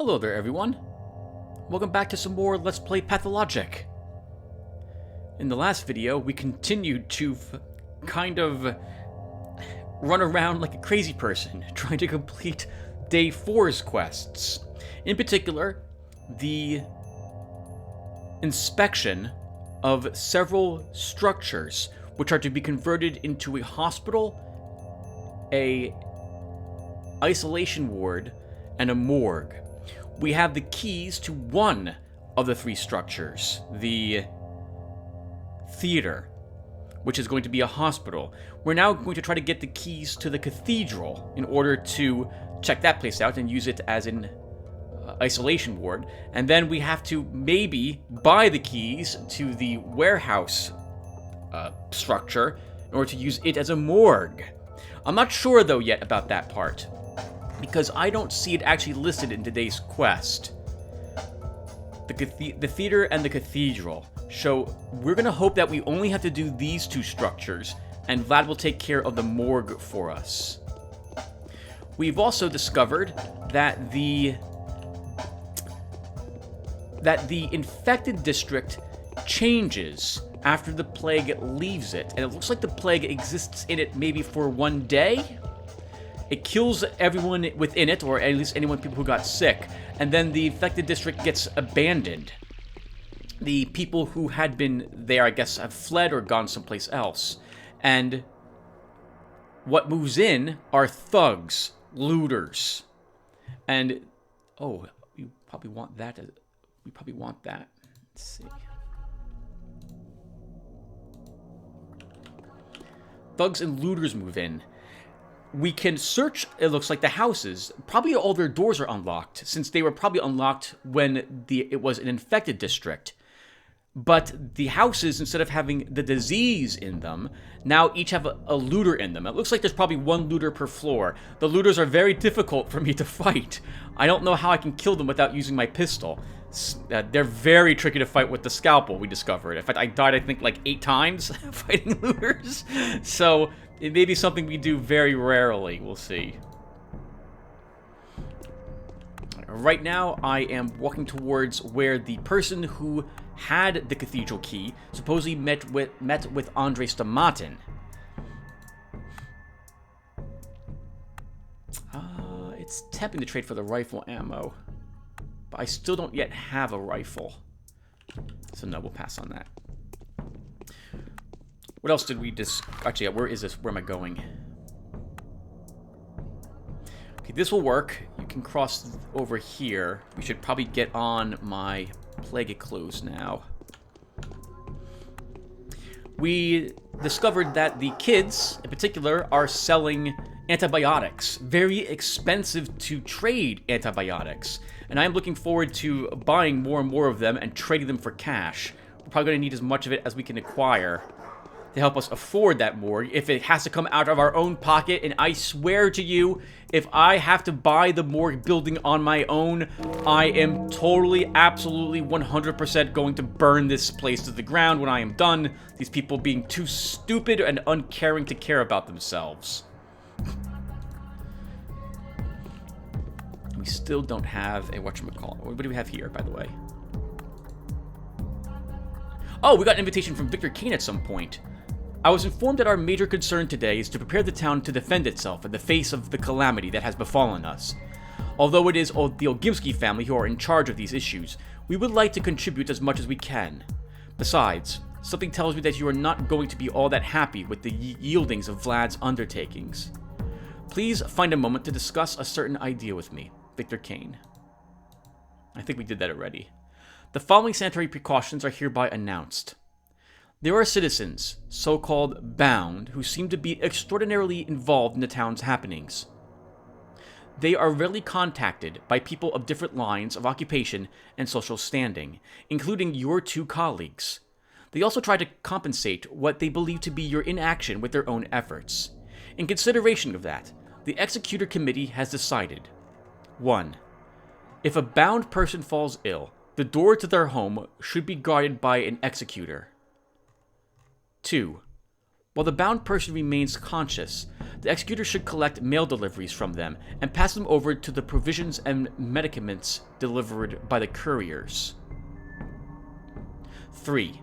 Hello there, everyone. Welcome back to some more Let's Play Pathologic. In the last video, we continued to kind of run around like a crazy person, trying to complete Day 4's quests. In particular, the inspection of several structures, which are to be converted into a hospital, a isolation ward, and a morgue. We have the keys to one of the three structures, the theater, which is going to be a hospital. We're now going to try to get the keys to the cathedral in order to check that place out and use it as an isolation ward. And then we have to maybe buy the keys to the warehouse structure in order to use it as a morgue. I'm not sure, though, yet about that part, because I don't see it actually listed in today's quest. The theater and the cathedral. So we're going to hope that we only have to do these two structures, and Vlad will take care of the morgue for us. We've also discovered that the infected district changes after the plague leaves it, and it looks like the plague exists in it maybe for one day. It kills everyone within it, or at least people who got sick, and then the infected district gets abandoned. The people who had been there, I guess, have fled or gone someplace else. And what moves in are thugs, looters. And, oh, we probably want that. Let's see. Thugs and looters move in. We can search, it looks like, the houses. Probably all their doors are unlocked, since they were probably unlocked when it was an infected district. But the houses, instead of having the disease in them, now each have a looter in them. It looks like there's probably one looter per floor. The looters are very difficult for me to fight. I don't know how I can kill them without using my pistol. They're very tricky to fight with the scalpel, we discovered. In fact, I died, I think, like 8 times fighting looters. So it may be something we do very rarely. We'll see. Right now, I am walking towards where the person who had the cathedral key supposedly met with Andre Stamatin. It's tempting to trade for the rifle ammo, but I still don't yet have a rifle. So no, we'll pass on that. What else did we actually, where is this? Where am I going? Okay, this will work. You can cross over here. We should probably get on my plague clothes now. We discovered that the kids, in particular, are selling antibiotics. Very expensive to trade antibiotics. And I'm looking forward to buying more and more of them and trading them for cash. We're probably going to need as much of it as we can acquire to help us afford that morgue, if it has to come out of our own pocket. And I swear to you, if I have to buy the morgue building on my own, I am totally, absolutely, 100% going to burn this place to the ground when I am done. These people being too stupid and uncaring to care about themselves. We still don't have a whatchamacallit. What do we have here, by the way? Oh, we got an invitation from Victor Kane at some point. I was informed that our major concern today is to prepare the town to defend itself in the face of the calamity that has befallen us. Although it is the Ogimski family who are in charge of these issues, we would like to contribute as much as we can. Besides, something tells me that you are not going to be all that happy with the yieldings of Vlad's undertakings. Please find a moment to discuss a certain idea with me. Victor Kane. I think we did that already. The following sanitary precautions are hereby announced. There are citizens, so-called bound, who seem to be extraordinarily involved in the town's happenings. They are rarely contacted by people of different lines of occupation and social standing, including your 2 colleagues. They also try to compensate what they believe to be your inaction with their own efforts. In consideration of that, the Executor Committee has decided: 1. If a bound person falls ill, the door to their home should be guarded by an executor. 2. While the bound person remains conscious, the executor should collect mail deliveries from them and pass them over to the provisions and medicaments delivered by the couriers. 3.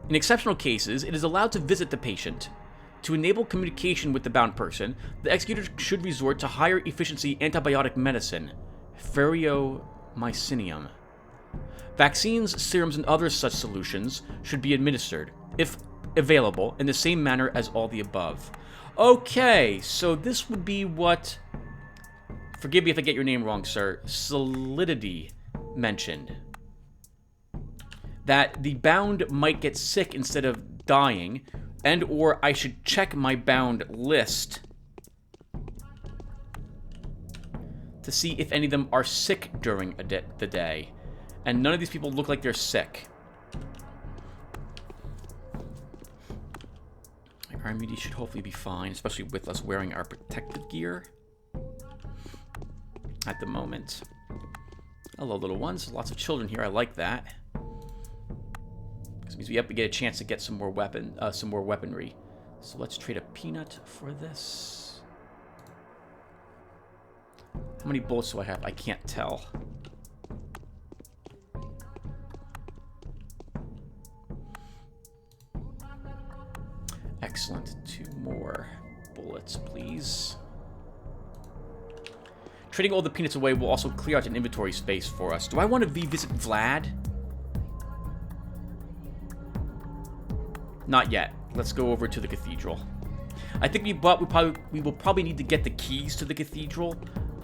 In exceptional cases, it is allowed to visit the patient. To enable communication with the bound person, the executor should resort to higher efficiency antibiotic medicine, Mycinium. Vaccines, serums, and other such solutions should be administered, if available, in the same manner as all the above. Okay, so this would be what, forgive me if I get your name wrong, sir, Solidity mentioned. That the bound might get sick instead of dying, and or I should check my bound list to see if any of them are sick during the day. And none of these people look like they're sick. Our immunity should hopefully be fine, especially with us wearing our protective gear at the moment. Hello, little ones. Lots of children here. I like that. This means we have to get a chance to get some more weaponry. So let's trade a peanut for this. How many bullets do I have? I can't tell. Excellent. 2 more bullets, please. Trading all the peanuts away will also clear out an inventory space for us. Do I want to revisit Vlad? Not yet. Let's go over to the cathedral. I think we will probably need to get the keys to the cathedral,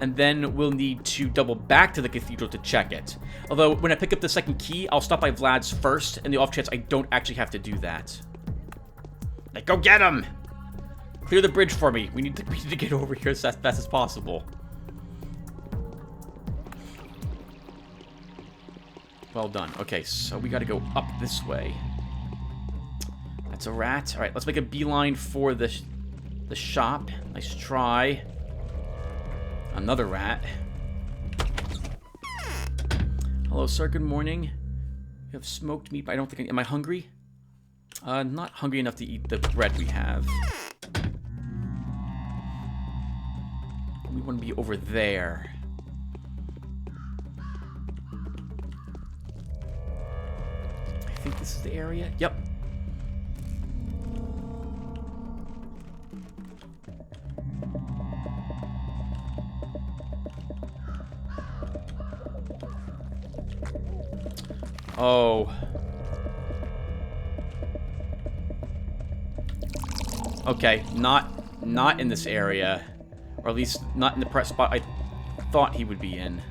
and then we'll need to double back to the cathedral to check it. Although, when I pick up the second key, I'll stop by Vlad's first, and the off chance I don't actually have to do that. Like, go get him! Clear the bridge for me. We need to get over here as fast as possible. Well done. Okay, so we gotta go up this way. That's a rat. Alright, let's make a beeline for the shop. Nice try. Another rat. Hello, sir. Good morning. You have smoked meat, but I don't think... Am I hungry? Not hungry enough to eat the bread we have. We want to be over there. I think this is the area. Yep. Oh. Okay, not in this area. Or at least not in the press spot I thought he would be in.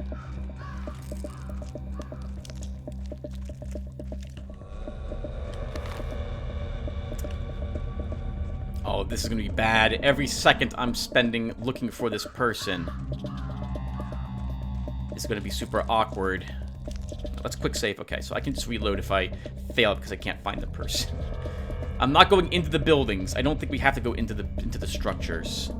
Oh, this is gonna be bad. Every second I'm spending looking for this person is gonna be super awkward. Let's quick save. Okay, so I can just reload if I fail because I can't find the person. I'm not going into the buildings. I don't think we have to go into the structures.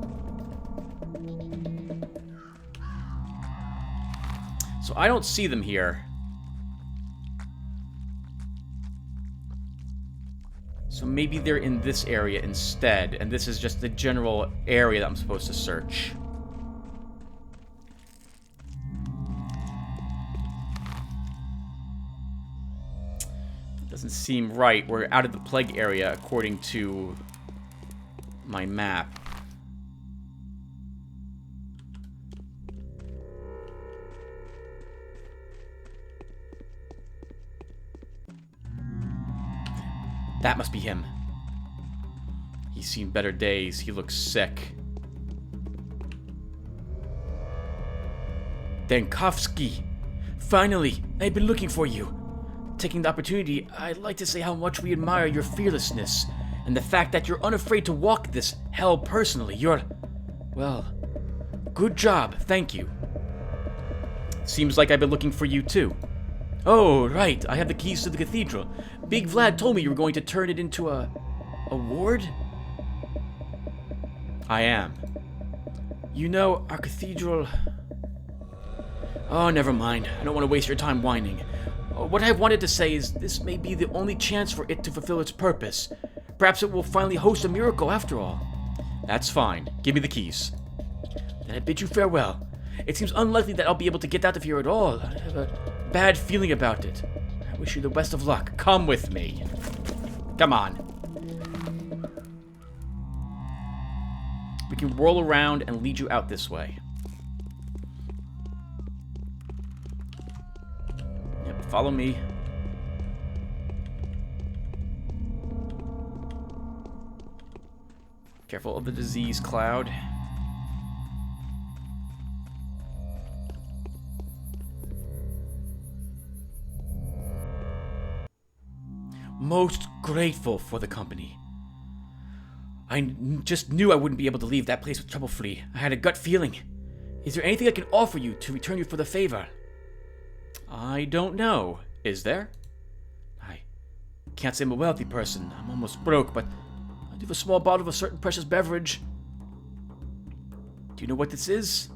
So I don't see them here. So maybe they're in this area instead, and this is just the general area that I'm supposed to search. Doesn't seem right. We're out of the plague area according to my map. That must be him. He's seen better days. He looks sick. Dankovsky! Finally! I've been looking for you. Taking the opportunity, I'd like to say how much we admire your fearlessness and the fact that you're unafraid to walk this hell personally. You're... well, good job. Thank you. Seems like I've been looking for you too. Oh, right. I have the keys to the cathedral. Big Vlad told me you were going to turn it into a ward? I am. You know, our cathedral... Oh, never mind. I don't want to waste your time whining. What I wanted to say is this may be the only chance for it to fulfill its purpose. Perhaps it will finally host a miracle after all. That's fine. Give me the keys. Then I bid you farewell. It seems unlikely that I'll be able to get out of here at all. I have a bad feeling about it. I wish you the best of luck. Come with me. Come on. We can whirl around and lead you out this way. Yep, follow me. Careful of the disease cloud. Most grateful for the company. I just knew I wouldn't be able to leave that place with trouble-free. I had a gut feeling. Is there anything I can offer you to return you for the favor? I don't know. Is there? I can't say I'm a wealthy person. I'm almost broke, but I do have a small bottle of a certain precious beverage. Do you know what this is?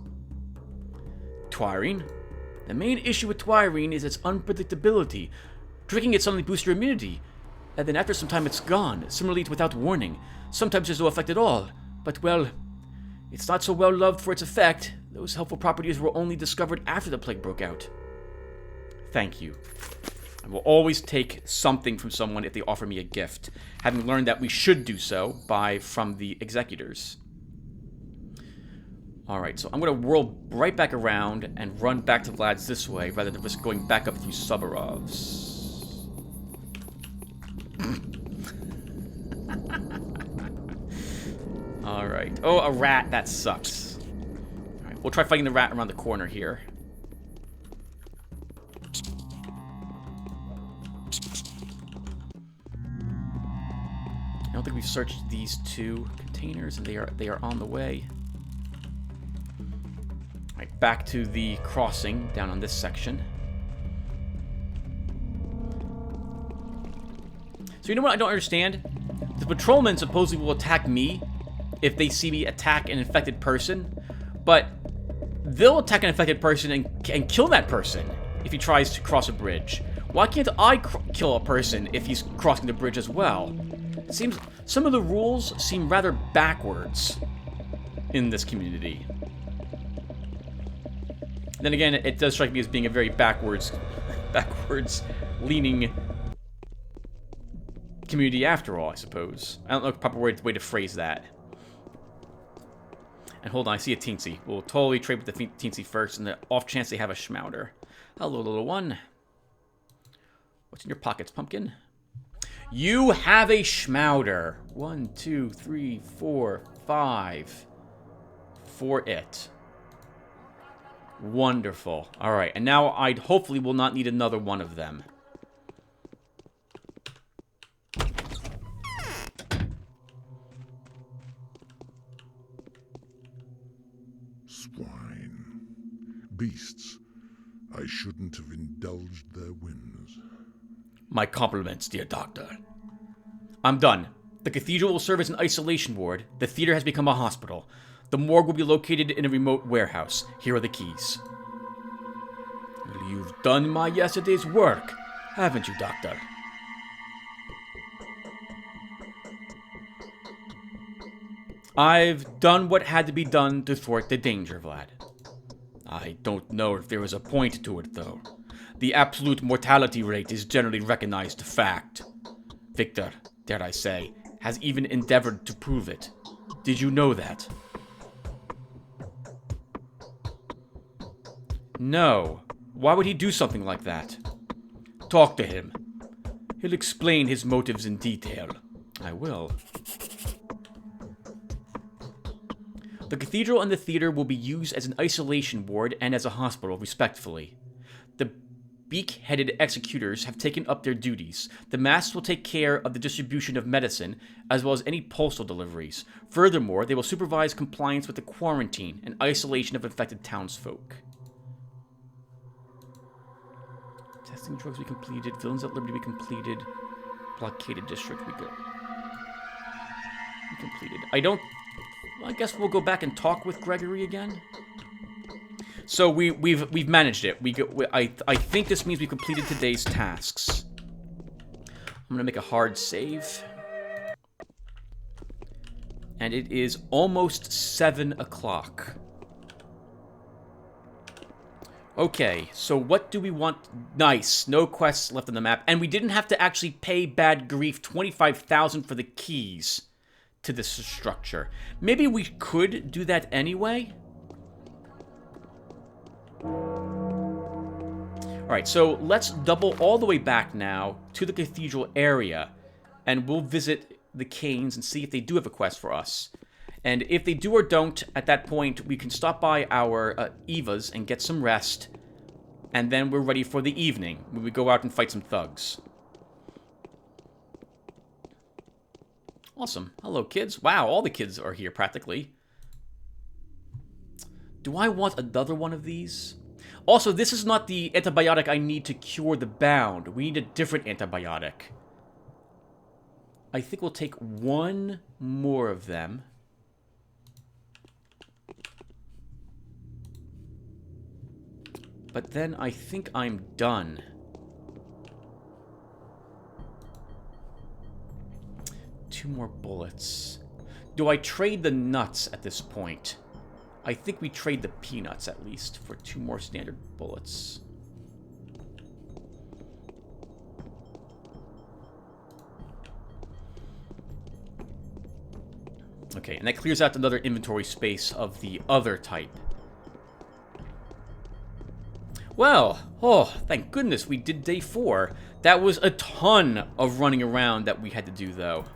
Twirine. The main issue with twirine is its unpredictability. Drinking it suddenly boosts your immunity, and then after some time it's gone, similarly to without warning. Sometimes there's no effect at all, but well, it's not so well loved for its effect. Those helpful properties were only discovered after the plague broke out. Thank you. I will always take something from someone if they offer me a gift, having learned that we should do so from the executors. Alright, so I'm going to whirl right back around and run back to Vlad's this way, rather than just going back up through Subarov's. Alright. Oh, a rat. That sucks. Alright, we'll try fighting the rat around the corner here. I don't think we've searched these two containers, and they are on the way. Alright, back to the crossing down on this section. So you know what I don't understand? The patrolmen supposedly will attack me if they see me attack an infected person, but they'll attack an infected person and kill that person if he tries to cross a bridge. Why can't I kill a person if he's crossing the bridge as well? It seems some of the rules seem rather backwards in this community. Then again, it does strike me as being a very backwards leaning community after all, I suppose. I don't know the proper way to phrase that. And hold on, I see a Teensy. We'll totally trade with the Teensy first, and the off chance they have a Schmauder. Hello, little one. What's in your pockets, pumpkin? You have a Schmauder. 1, 2, 3, 4, 5. For it. Wonderful. Alright, and now I hopefully will not need another one of them. Swine. Beasts. I shouldn't have indulged their whims. My compliments, dear doctor. I'm done. The cathedral will serve as an isolation ward. The theater has become a hospital. The morgue will be located in a remote warehouse. Here are the keys. Well, you've done my yesterday's work, haven't you, Doctor? I've done what had to be done to thwart the danger, Vlad. I don't know if there was a point to it, though. The absolute mortality rate is generally recognized fact. Victor, dare I say, has even endeavored to prove it. Did you know that? No. Why would he do something like that? Talk to him. He'll explain his motives in detail. I will. The cathedral and the theater will be used as an isolation ward and as a hospital, respectively. The beak-headed executors have taken up their duties. The masks will take care of the distribution of medicine, as well as any postal deliveries. Furthermore, they will supervise compliance with the quarantine and isolation of infected townsfolk. Testing drugs we completed. Villains at Liberty we completed. Blockaded district we completed. I guess we'll go back and talk with Gregory again. So we've managed it. I think this means we completed today's tasks. I'm gonna make a hard save. And it is almost 7 o'clock. Okay, so what do we want? Nice, no quests left on the map. And we didn't have to actually pay Bad Grief 25,000 for the keys to this structure. Maybe we could do that anyway? Alright, so let's double all the way back now to the cathedral area. And we'll visit the Canes and see if they do have a quest for us. And if they do or don't, at that point, we can stop by our Evas and get some rest. And then we're ready for the evening, when we go out and fight some thugs. Awesome. Hello, kids. Wow, all the kids are here, practically. Do I want another one of these? Also, this is not the antibiotic I need to cure the bound. We need a different antibiotic. I think we'll take one more of them. But then I think I'm done. Two more bullets. Do I trade the nuts at this point? I think we trade the peanuts at least for 2 more standard bullets. Okay, and that clears out another inventory space of the other type. Well, oh, thank goodness we did day 4. That was a ton of running around that we had to do, though.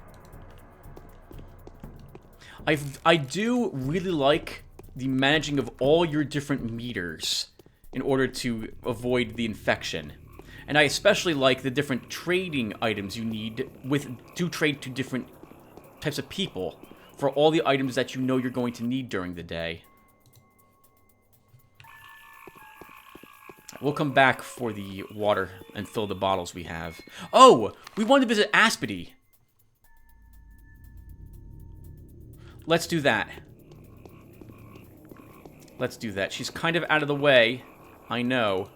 I do really like the managing of all your different meters in order to avoid the infection. And I especially like the different trading items you need to trade to different types of people for all the items that you know you're going to need during the day. We'll come back for the water and fill the bottles we have. Oh! We wanted to visit Aspity. Let's do that. Let's do that. She's kind of out of the way. I know.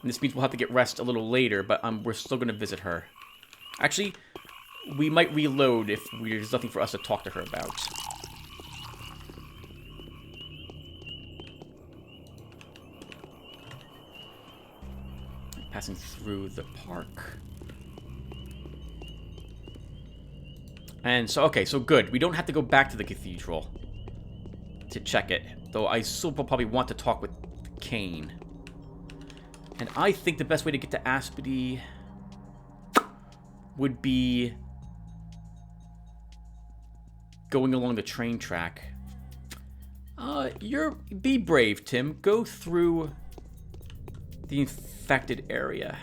And this means we'll have to get rest a little later, but we're still going to visit her. Actually, we might reload if there's nothing for us to talk to her about. Passing through the park. And so, okay, so good. We don't have to go back to the cathedral to check it. Though I still probably want to talk with Cain. And I think the best way to get to Aspity would be going along the train track. Be brave, Tim. Go through the infected area.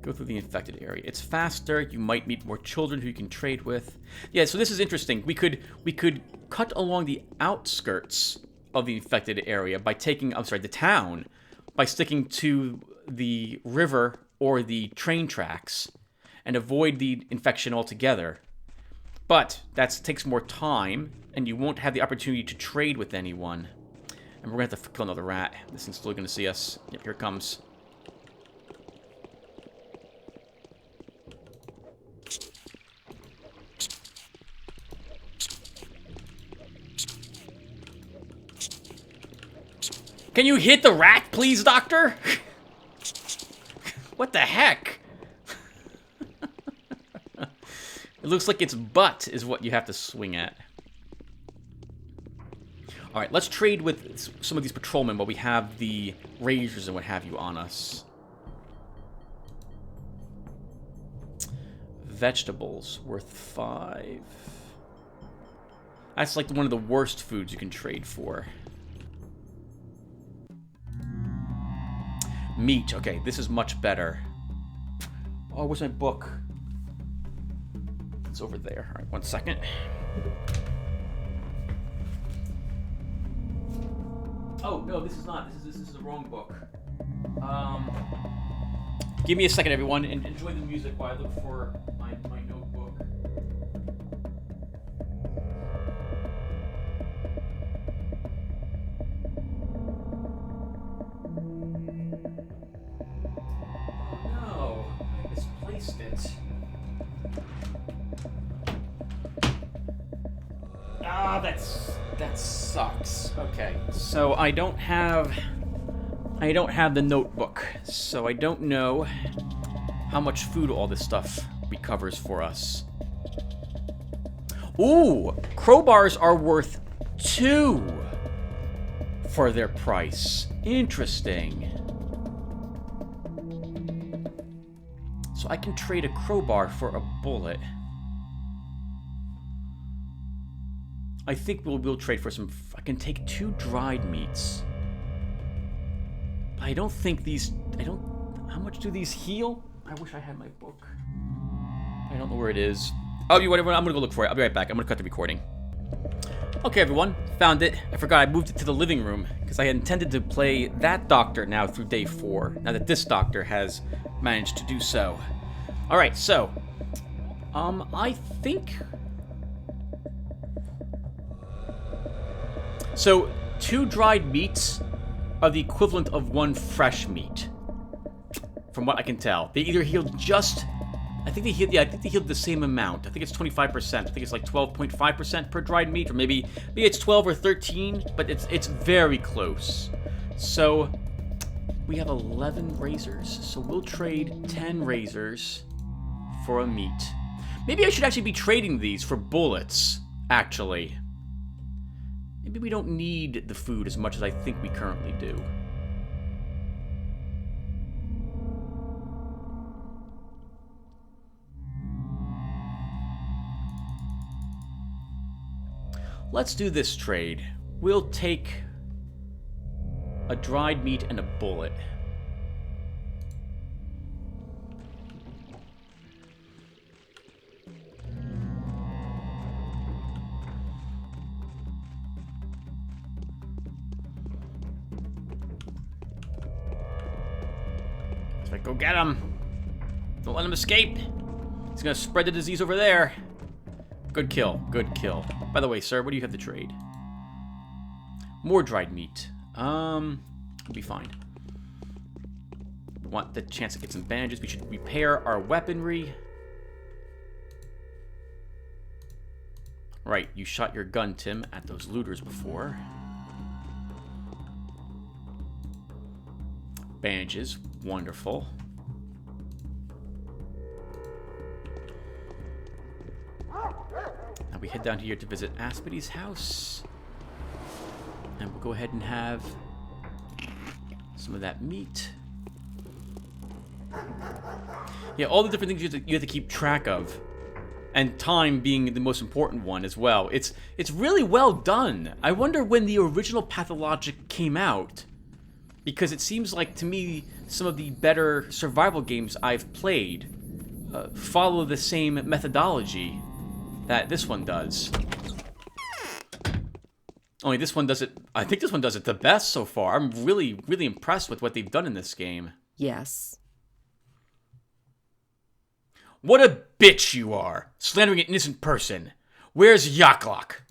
Go through the infected area. It's faster. You might meet more children who you can trade with. Yeah, so this is interesting. We could cut along the outskirts of the infected area by taking, the town, by sticking to the river or the train tracks and avoid the infection altogether. But that takes more time, and you won't have the opportunity to trade with anyone. And we're going to have to kill another rat. This thing's still going to see us. Yep, here it comes. Can you hit the rat, please, Doctor? What the heck? It looks like its butt is what you have to swing at. Alright, let's trade with some of these patrolmen while we have the razors and what have you on us. Vegetables worth 5. That's like one of the worst foods you can trade for. Meat. Okay, this is much better. Oh, where's my book? It's over there. All right, 1 second. Oh, no, this is not. This is the wrong book. Give me a second, everyone, and enjoy the music while I look for my notebook. That sucks. Okay, so I don't have the notebook, so I don't know how much food all this stuff recovers for us. Ooh, crowbars are worth 2 for their price. Interesting. So I can trade a crowbar for a bullet. I think we'll trade for some... I can take 2 dried meats. But I don't think these... How much do these heal? I wish I had my book. I don't know where it is. Oh, you whatever. I'm gonna go look for it. I'll be right back. I'm gonna cut the recording. Okay, everyone. Found it. I forgot I moved it to the living room because I had intended to play that doctor now through day 4. Now that this doctor has managed to do so. Alright, so... I think... So, 2 dried meats are the equivalent of 1 fresh meat. From what I can tell. They either healed just... I think they healed the same amount. I think it's 25%. I think it's like 12.5% per dried meat, or maybe it's 12 or 13, but it's very close. So we have 11 razors. So we'll trade 10 razors for a meat. Maybe I should actually be trading these for bullets, actually. Maybe we don't need the food as much as I think we currently do. Let's do this trade. We'll take a dried meat and a bullet. Let's go get him. Don't let him escape. He's gonna spread the disease over there. Good kill. Good kill. By the way, sir, what do you have to trade? More dried meat. We'll be fine. We want the chance to get some bandages. We should repair our weaponry. Right, you shot your gun, Tim, at those looters before. Bandages. Wonderful. Now we head down here to visit Aspidy's house. And we'll go ahead and have some of that meat. Yeah, all the different things you have to keep track of. And time being the most important one as well. It's really well done. I wonder when the original Pathologic came out. Because it seems like, to me, some of the better survival games I've played follow the same methodology that this one does. Only this one does it... I think this one does it the best so far. I'm really, really impressed with what they've done in this game. Yes. What a bitch you are, slandering an innocent person. Where's Yaklok?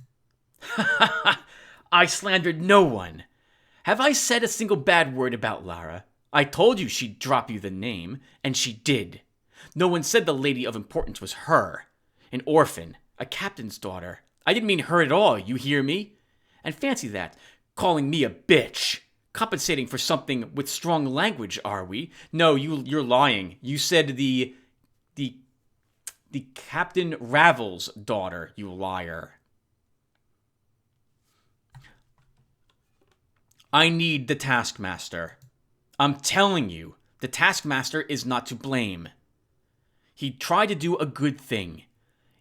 I slandered no one. Have I said a single bad word about Lara? I told you she'd drop you the name, and she did. No one said the lady of importance was her. An orphan, a captain's daughter. I didn't mean her at all, you hear me? And fancy that, calling me a bitch. Compensating for something with strong language, are we? No, you're lying. You said the Captain Ravel's daughter, you liar. I need the Taskmaster. I'm telling you, the Taskmaster is not to blame. He tried to do a good thing.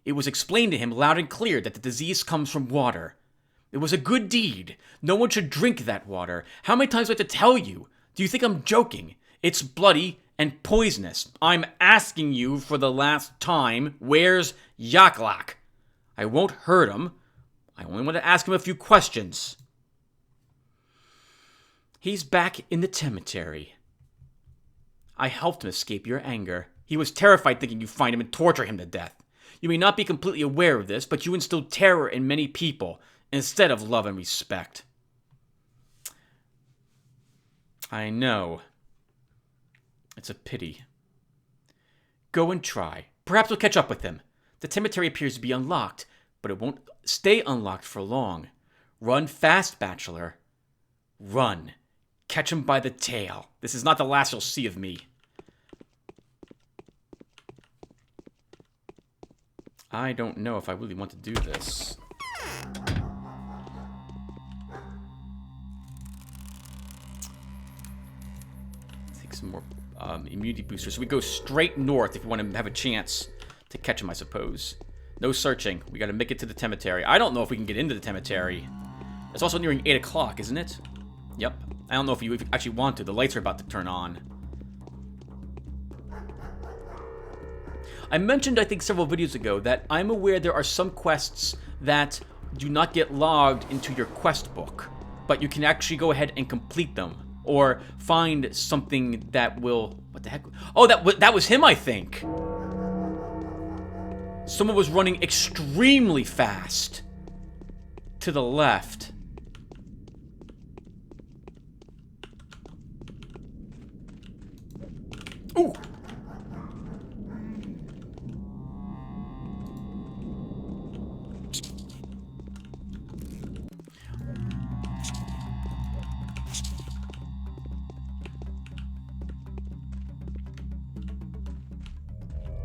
It was explained to him loud and clear that the disease comes from water. It was a good deed. No one should drink that water. How many times do I have to tell you? Do you think I'm joking? It's bloody and poisonous. I'm asking you for the last time, where's Yaklok? I won't hurt him. I only want to ask him a few questions. He's back in the cemetery. I helped him escape your anger. He was terrified thinking you'd find him and torture him to death. You may not be completely aware of this, but you instilled terror in many people instead of love and respect. I know. It's a pity. Go and try. Perhaps we'll catch up with him. The cemetery appears to be unlocked, but it won't stay unlocked for long. Run fast, Bachelor. Run. Catch him by the tail. This is not the last you'll see of me. I don't know if I really want to do this. Take some more immunity boosters. So we go straight north if we want to have a chance to catch him, I suppose. No searching. We got to make it to the cemetery. I don't know if we can get into the cemetery. It's also nearing 8 o'clock, isn't it? Yep. I don't know if you actually want to. The lights are about to turn on. I mentioned, I think, several videos ago that I'm aware there are some quests that do not get logged into your quest book, but you can actually go ahead and complete them, or find something that will... What the heck? Oh, that was him, I think. Someone was running extremely fast to the left. Ooh!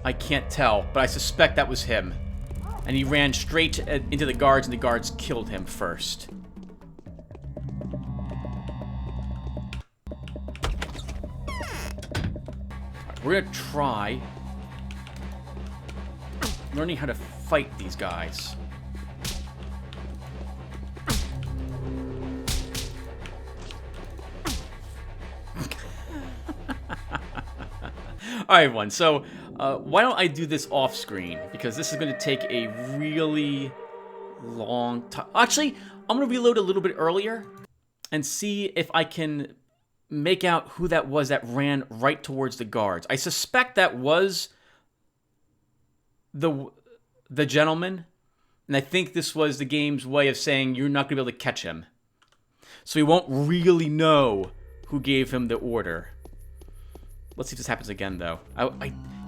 I can't tell, but I suspect that was him. And he ran straight into the guards, and the guards killed him first. We're gonna try learning how to fight these guys. Alright, everyone, so why don't I do this off screen? Because this is going to take a really long time. Actually, I'm going to reload a little bit earlier and see if I can make out who that was that ran right towards the guards. I suspect that was the gentleman, and I think this was the game's way of saying you're not going to be able to catch him. So we won't really know who gave him the order. Let's see if this happens again, though.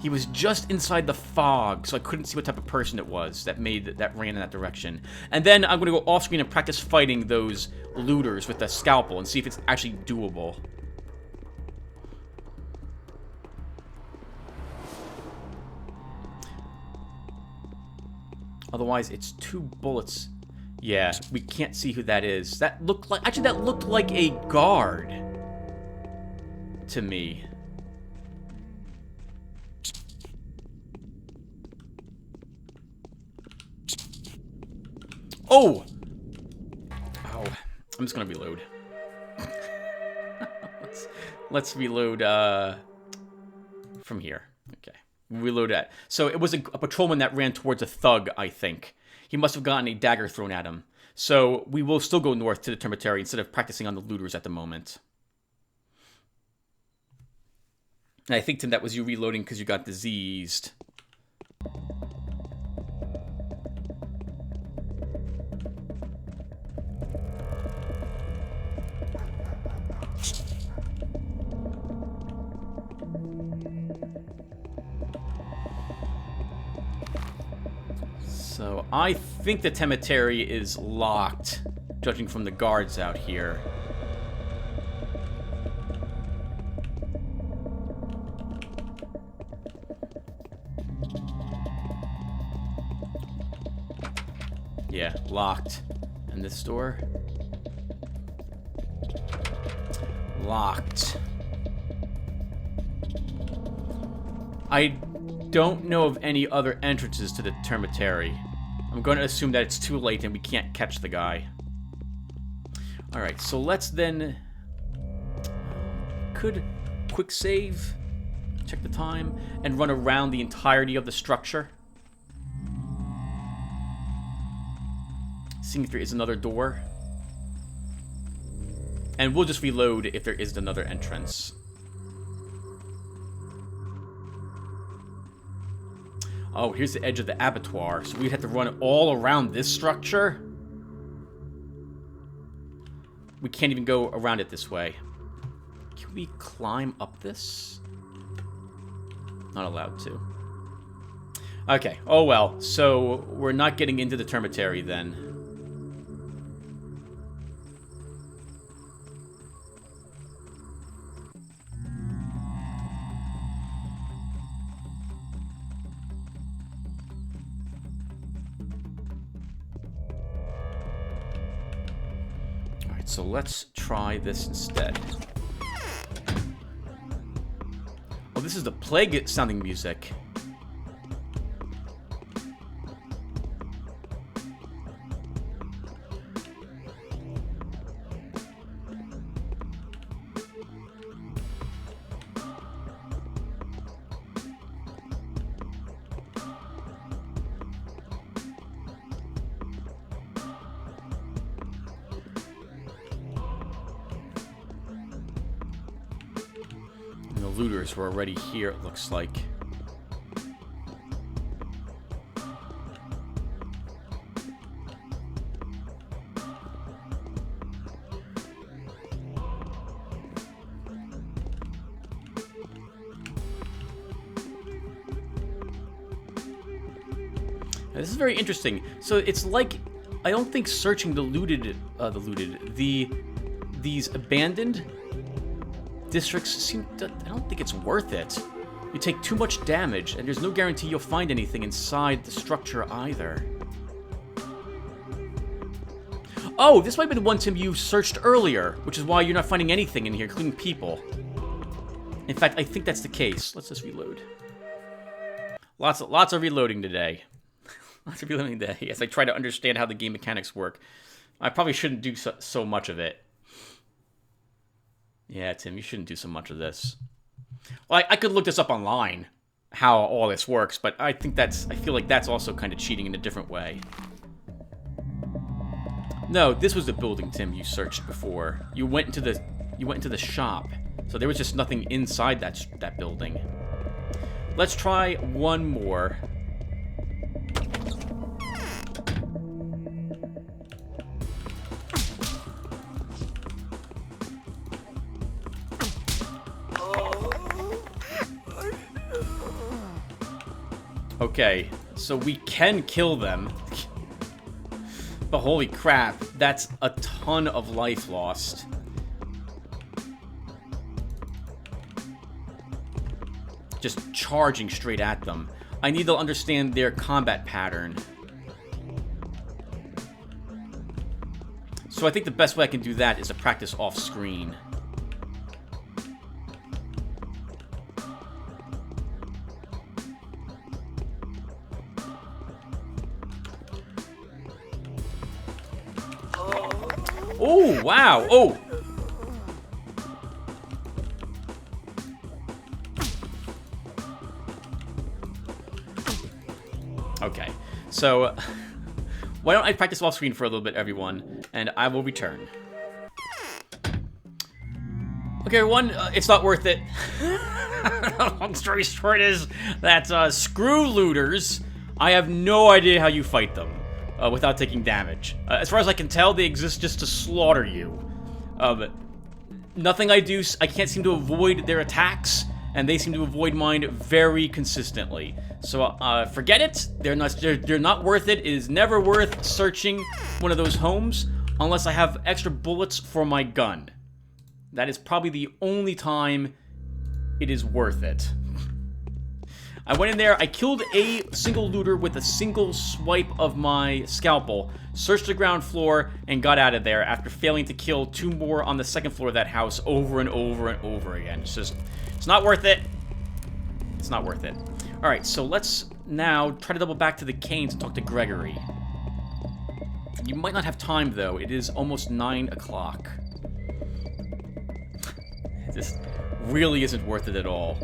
He was just inside the fog, so I couldn't see what type of person it was that ran in that direction. And then I'm going to go off screen and practice fighting those looters with the scalpel and see if it's actually doable. Otherwise, it's 2 bullets. Yeah, we can't see who that is. That looked like... Actually, that looked like a guard to me. Oh! Oh, I'm just gonna reload. let's reload from here. Okay, reload that. So it was a patrolman that ran towards a thug, I think. He must have gotten a dagger thrown at him. So we will still go north to the cemetery instead of practicing on the looters at the moment. And I think, Tim, that was you reloading because you got diseased. So I think the cemetery is locked, judging from the guards out here. Yeah, locked. And this door? Locked. I don't know of any other entrances to the cemetery. I'm going to assume that it's too late and we can't catch the guy. Alright, so let's then... Could quick save, check the time, and run around the entirety of the structure. Seeing if there is another door. And we'll just reload if there is another entrance. Oh, here's the edge of the abattoir, so we'd have to run all around this structure? We can't even go around it this way. Can we climb up this? Not allowed to. Okay, oh well. So, we're not getting into the Termitary then. Alright, so let's try this instead. Oh, this is the plague sounding music. The looters were already here, it looks like. Now, this is very interesting. So it's like, I don't think searching these abandoned districts seem to, I don't think it's worth it. You take too much damage, and there's no guarantee you'll find anything inside the structure either. Oh, this might be the one, Tim, you searched earlier, which is why you're not finding anything in here, including people. In fact, I think that's the case. Let's just reload. Lots of reloading today. Lots of reloading today as I try to understand how the game mechanics work. I probably shouldn't do so much of it. Yeah, Tim, you shouldn't do so much of this. Well, I could look this up online, how all this works, but I feel like that's also kind of cheating in a different way. No, this was the building, Tim, you searched before. You went into the shop. So there was just nothing inside that building. Let's try one more. Okay, so we can kill them. But holy crap, that's a ton of life lost. Just charging straight at them. I need to understand their combat pattern. So I think the best way I can do that is to practice off screen. Oh, wow. Oh. Okay. So, why don't I practice off screen for a little bit, everyone, and I will return. Okay, everyone, it's not worth it. Long story short is that, screw looters. I have no idea how you fight them. Without taking damage. As far as I can tell, they exist just to slaughter you. Nothing I do, I can't seem to avoid their attacks, and they seem to avoid mine very consistently. So, forget it. They're not worth it. It is never worth searching one of those homes unless I have extra bullets for my gun. That is probably the only time it is worth it. I went in there, I killed a single looter with a single swipe of my scalpel, searched the ground floor, and got out of there after failing to kill two more on the second floor of that house over and over and over again. It's not worth it. It's not worth it. Alright, so let's now try to double back to the Canes and talk to Gregory. You might not have time, though. It is almost 9 o'clock. This really isn't worth it at all.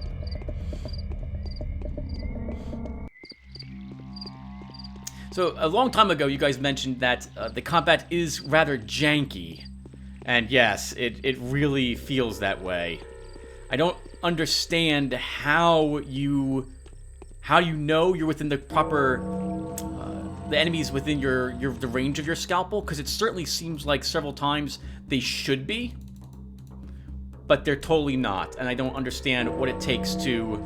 So, a long time ago, you guys mentioned that the combat is rather janky. And yes, it really feels that way. I don't understand how you know you're within the proper... the enemies within the range of your scalpel, because it certainly seems like several times they should be. But they're totally not, and I don't understand what it takes to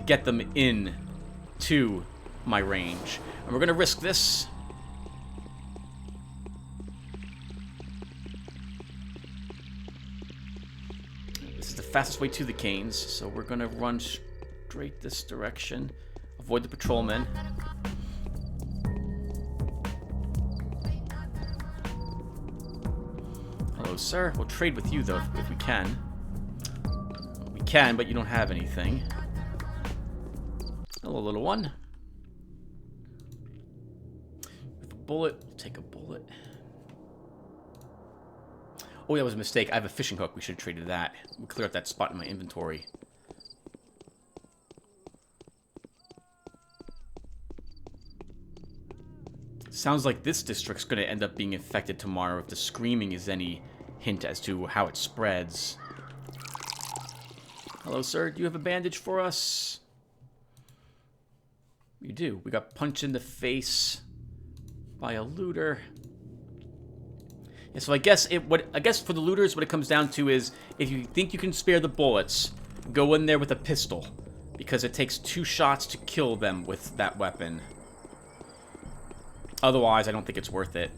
get them in to my range. And we're going to risk this. This is the fastest way to the canes, so we're going to run straight this direction. Avoid the patrolmen. Hello, sir. We'll trade with you, though, if we can. We can, but you don't have anything. Hello, little one. With a bullet, we'll take a bullet. Oh, that was a mistake. I have a fishing hook. We should have traded that. We'll clear out that spot in my inventory. Sounds like this district's going to end up being infected tomorrow if the screaming is any hint as to how it spreads. Hello, sir. Do you have a bandage for us? You do. We got punched in the face by a looter. Yeah, so I guess for the looters, what it comes down to is if you think you can spare the bullets, go in there with a pistol, because it takes 2 shots to kill them with that weapon. Otherwise, I don't think it's worth it.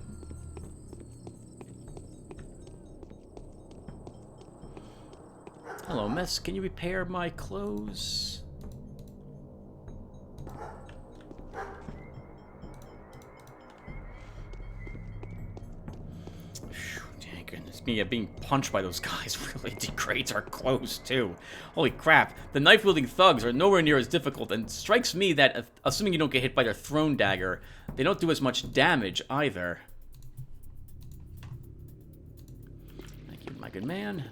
Hello, miss. Can you repair my clothes? Dang goodness me, being punched by those guys really degrades our clothes, too. Holy crap. The knife-wielding thugs are nowhere near as difficult, and it strikes me that, assuming you don't get hit by their thrown dagger, they don't do as much damage, either. Thank you, my good man.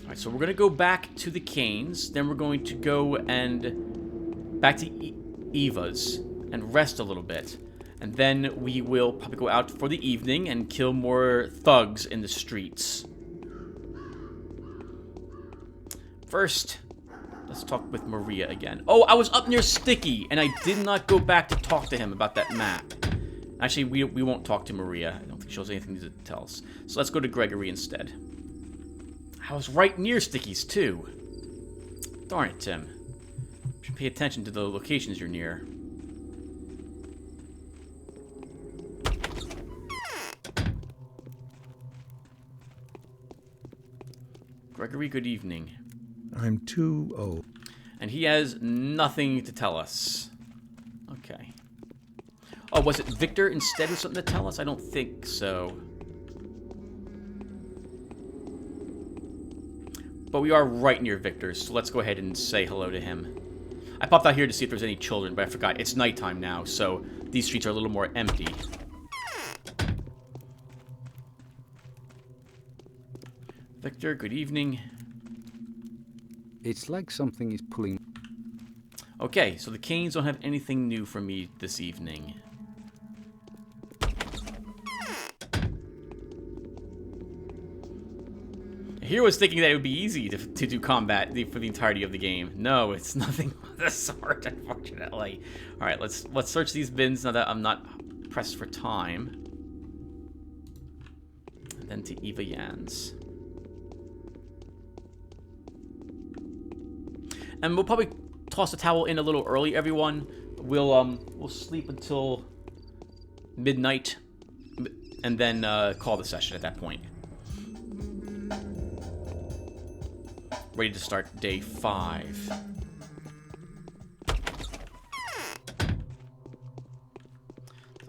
Alright, so we're going to go back to the Canes, then we're going to go and back to Eva's and rest a little bit. And then we will probably go out for the evening and kill more thugs in the streets. First, let's talk with Maria again. Oh, I was up near Sticky, and I did not go back to talk to him about that map. Actually, we won't talk to Maria. I don't think she has anything to tell us. So let's go to Gregory instead. I was right near Sticky's, too. Darn it, Tim. You should pay attention to the locations you're near. Gregory, good evening. I'm too old. And he has nothing to tell us. Okay. Oh, was it Victor instead with something to tell us? I don't think so. But we are right near Victor's, so let's go ahead and say hello to him. I popped out here to see if there's any children, but I forgot. It's nighttime now, so these streets are a little more empty. Victor, good evening. It's like something is pulling. Okay, so the Canes don't have anything new for me this evening. Here was thinking that it would be easy to do combat for the entirety of the game. No, it's nothing of the sort, unfortunately. All right, let's search these bins now that I'm not pressed for time. And then to Eva Yan's. And we'll probably toss the towel in a little early, everyone. We'll sleep until midnight, and then call the session at that point. Ready to start day 5. It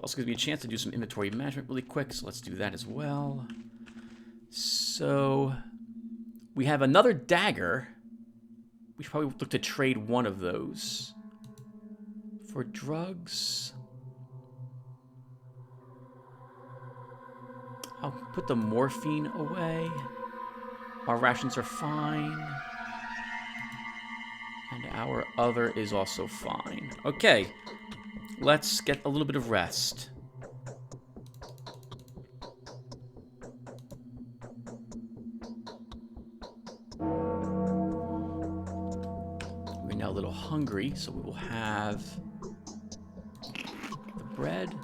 also gives me a chance to do some inventory management really quick, so let's do that as well. So we have another dagger. We should probably look to trade one of those for drugs. I'll put the morphine away. Our rations are fine. And our other is also fine. Okay, let's get a little bit of rest. We're now a little hungry, so we will have the bread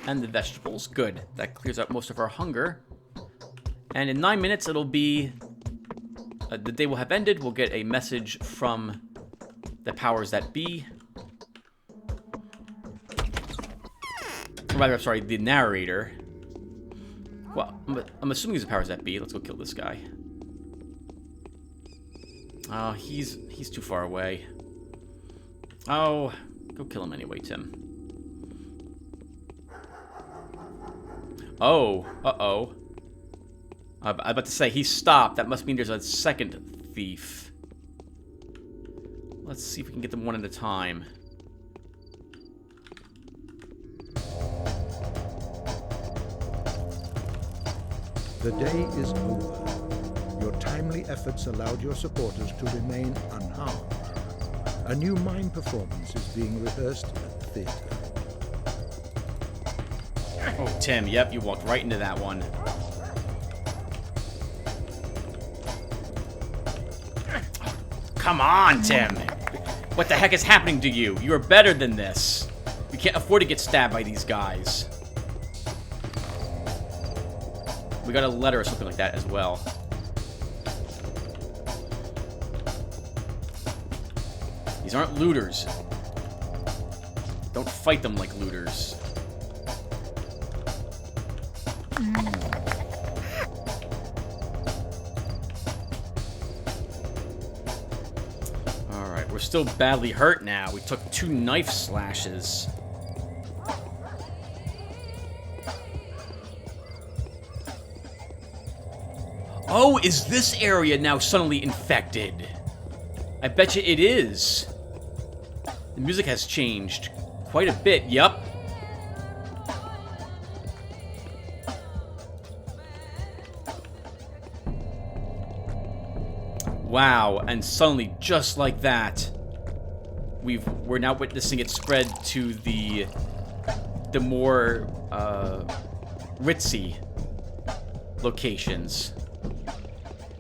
and the vegetables. Good, that clears up most of our hunger. And in 9 minutes, it'll be... the day will have ended. We'll get a message from the powers that be. Or rather, I'm sorry, the narrator. Well, I'm assuming he's the powers that be. Let's go kill this guy. Oh, he's too far away. Oh, go kill him anyway, Tim. Oh, uh-oh. I'm about to say, he stopped. That must mean there's a second thief. Let's see if we can get them one at a time. The day is over. Your timely efforts allowed your supporters to remain unharmed. A new mime performance is being rehearsed at the theater. Oh, Tim, yep, you walked right into that one. Come on, Tim! What the heck is happening to you? You are better than this. You can't afford to get stabbed by these guys. We got a letter or something like that as well. These aren't looters. Don't fight them like looters. Alright, we're still badly hurt now. We took 2 knife slashes. Oh, is this area now suddenly infected? I bet you it is. The music has changed quite a bit, yup. Wow, and suddenly, just like that, we're now witnessing it spread to the more ritzy locations,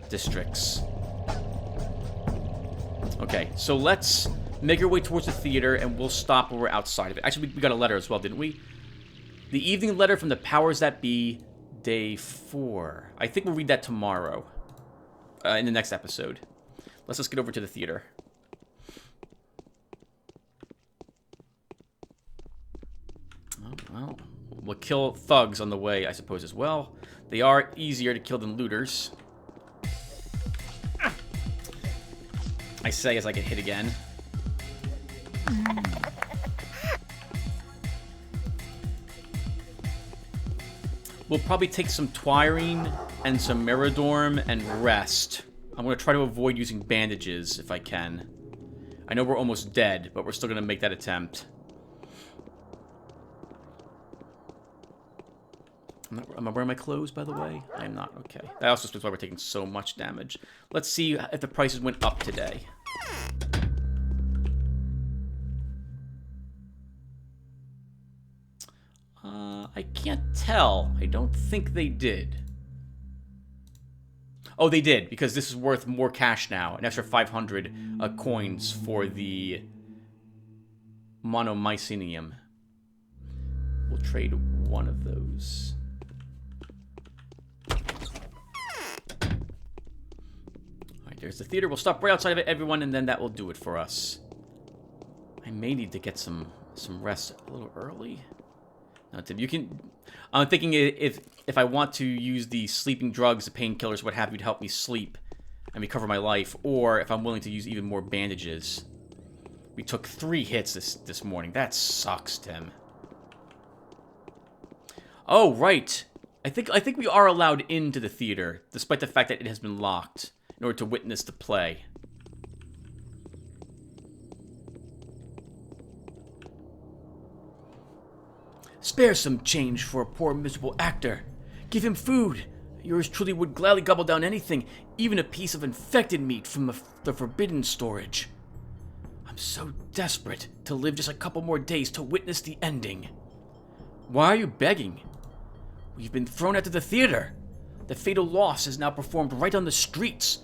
districts. Okay, so let's make our way towards the theater, and we'll stop when we're outside of it. Actually, we got a letter as well, didn't we? The evening letter from the powers that be, day 4. I think we'll read that tomorrow. In the next episode. Let's just get over to the theater. Oh, well, we'll kill thugs on the way, I suppose, as well. They are easier to kill than looters. I say as I get hit again. We'll probably take some Twirine and some Miradorm and rest. I'm going to try to avoid using bandages if I can. I know we're almost dead, but we're still going to make that attempt. Am I wearing my clothes, by the way? I am not. Okay. That also explains why we're taking so much damage. Let's see if the prices went up today. I can't tell. I don't think they did. Oh, they did, because this is worth more cash now. An extra 500 coins for the monomycenium. We'll trade one of those. Alright, there's the theater. We'll stop right outside of it, everyone, and then that will do it for us. I may need to get some rest a little early. No, Tim, you can... I'm thinking if I want to use the sleeping drugs, the painkillers, what have you, to help me sleep and recover my life, or if I'm willing to use even more bandages. We took 3 hits this morning. That sucks, Tim. Oh, right. I think we are allowed into the theater, despite the fact that it has been locked, in order to witness the play. Spare some change for a poor, miserable actor. Give him food. Yours truly would gladly gobble down anything, even a piece of infected meat from the forbidden storage. I'm so desperate to live just a couple more days to witness the ending. Why are you begging? We've been thrown out of the theater. The fatal loss is now performed right on the streets,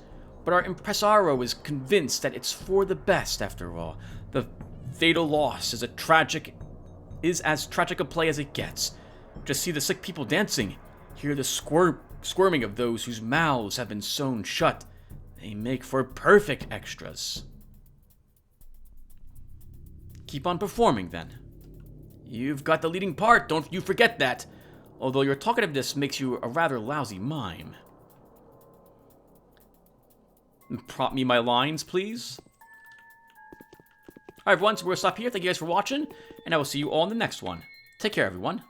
but our impresario is convinced that it's for the best after all. The fatal loss is as tragic a play as it gets. Just see the sick people dancing, hear the squirming of those whose mouths have been sewn shut. They make for perfect extras. Keep on performing, then. You've got the leading part, don't you forget that. Although your talkativeness makes you a rather lousy mime. Prompt me my lines, please. Alright, everyone, so we're going to stop here. Thank you guys for watching, and I will see you all in the next one. Take care, everyone.